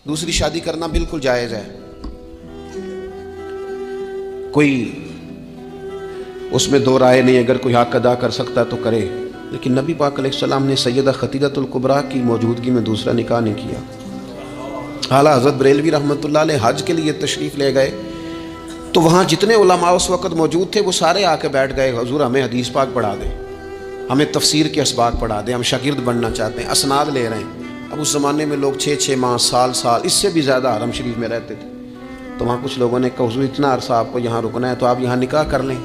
دوسری شادی کرنا بالکل جائز ہے، کوئی اس میں دو رائے نہیں، اگر کوئی حق ادا کر سکتا ہے تو کرے، لیکن نبی پاک علیہ السلام نے سیدہ خدیجہ الکبریٰ کی موجودگی میں دوسرا نکاح نہیں کیا۔ اعلیٰ حضرت بریلوی رحمۃ اللہ علیہ حج کے لیے تشریف لے گئے تو وہاں جتنے علماء اس وقت موجود تھے وہ سارے آ کے بیٹھ گئے، حضور ہمیں حدیث پاک پڑھا دیں، ہمیں تفسیر کے اسباق پڑھا دیں، ہم شاگرد بننا چاہتے ہیں، اسناد لے رہے ہیں۔ اب اس زمانے میں لوگ 6 ماہ، سال اس سے بھی زیادہ حرم شریف میں رہتے تھے، تو وہاں کچھ لوگوں نے کہا حضور اتنا عرصہ آپ کو یہاں رکنا ہے تو آپ یہاں نکاح کر لیں۔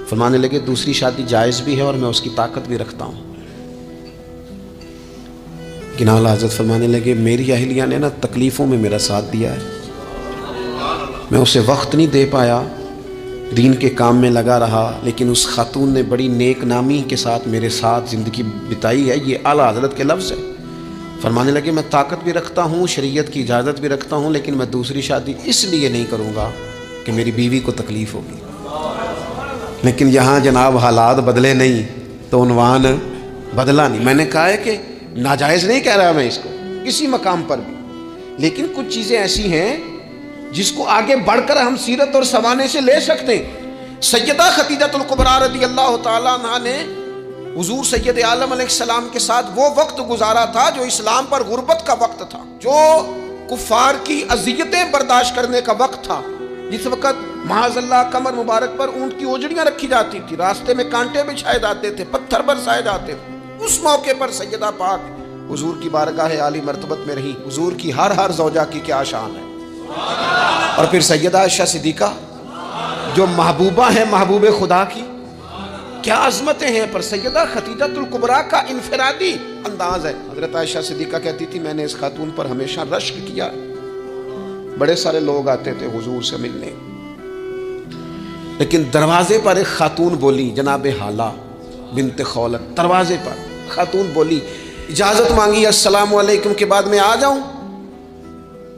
فرمانے لگے دوسری شادی جائز بھی ہے اور میں اس کی طاقت بھی رکھتا ہوں، لیکن اعلیٰ حضرت فرمانے لگے میری اہلیہ نے نا تکلیفوں میں میرا ساتھ دیا ہے، میں اسے وقت نہیں دے پایا، دین کے کام میں لگا رہا، لیکن اس خاتون نے بڑی نیک نامی کے ساتھ میرے ساتھ زندگی بتائی ہے۔ یہ اعلیٰ حضرت کے لفظ ہے۔ فرمانے لگے میں طاقت بھی رکھتا ہوں، شریعت کی اجازت بھی رکھتا ہوں، لیکن میں دوسری شادی اس لیے نہیں کروں گا کہ میری بیوی کو تکلیف ہوگی۔ لیکن یہاں جناب حالات بدلے نہیں تو عنوان بدلا نہیں۔ میں نے کہا ہے کہ ناجائز نہیں کہہ رہا میں اس کو کسی مقام پر بھی، لیکن کچھ چیزیں ایسی ہیں جس کو آگے بڑھ کر ہم سیرت اور سوانے سے لے سکتے ہیں۔ سیدہ خدیجہ الکبریٰ رضی اللہ تعالیٰ عنہا نے حضور سید عالم علیہ السلام کے ساتھ وہ وقت گزارا تھا جو اسلام پر غربت کا وقت تھا، جو کفار کی اذیتیں برداشت کرنے کا وقت تھا، جس وقت معاذ اللہ کمر مبارک پر اونٹ کی اوجڑیاں رکھی جاتی تھی، راستے میں کانٹے بچھائے جاتے تھے، پتھر برسائے جاتے تھے۔ اس موقع پر سیدہ پاک حضور کی بارگاہ عالی مرتبت میں رہی۔ حضور کی ہر زوجہ کی کیا شان ہے۔ اور پھر سیدہ عائشہ صدیقہ جو محبوبہ ہیں محبوب خدا کی، کیا عظمتیں ہیں، پر سیدہ خدیجہ الکبریٰ کا انفرادی انداز ہے۔ حضرت عائشہ صدیقہ کہتی تھی میں نے اس خاتون پر ہمیشہ رشک کیا، بڑے سارے لوگ آتے تھے حضور سے ملنے، لیکن دروازے پر ایک خاتون بولی، جناب حالہ بنت خولت، دروازے پر خاتون بولی، اجازت مانگی السلام علیکم کے بعد میں آ جاؤں؟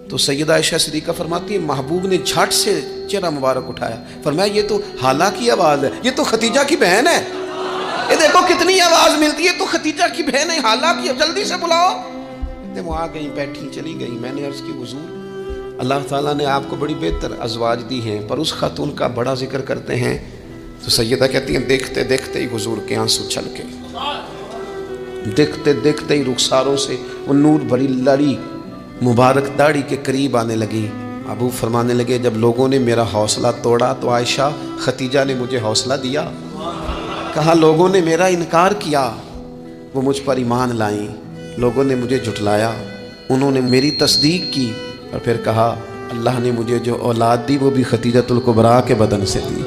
تو سیدہ عائشہ صدیقہ فرماتی ہے محبوب نے جھٹ سے چہرہ مبارک اٹھایا، فرمایا یہ تو حالہ کی آواز ہے، یہ تو خدیجہ کی بہن ہے، یہ دیکھو کتنی آواز ملتی ہے، تو خدیجہ کی بہن ہے، حالہ کی، جلدی سے بلاؤ۔ وہ آ گئی، بیٹھی، چلی گئی۔ میں نے عرض کی حضور اللہ تعالیٰ نے آپ کو بڑی بہتر ازواج دی ہیں، پر اس خاتون کا بڑا ذکر کرتے ہیں۔ تو سیدہ کہتی ہیں دیکھتے دیکھتے ہی حضور کے آنسو چھل کے، دیکھتے دیکھتے ہی رخساروں سے وہ نور بھری لڑی مبارک داڑھی کے قریب آنے لگی۔ ابو فرمانے لگے جب لوگوں نے میرا حوصلہ توڑا تو عائشہ خدیجہ نے مجھے حوصلہ دیا، کہا لوگوں نے میرا انکار کیا، وہ مجھ پر ایمان لائیں، لوگوں نے مجھے جھٹلایا، انہوں نے میری تصدیق کی، اور پھر کہا اللہ نے مجھے جو اولاد دی وہ بھی خدیجہ الکبریٰ کے بدن سے دی۔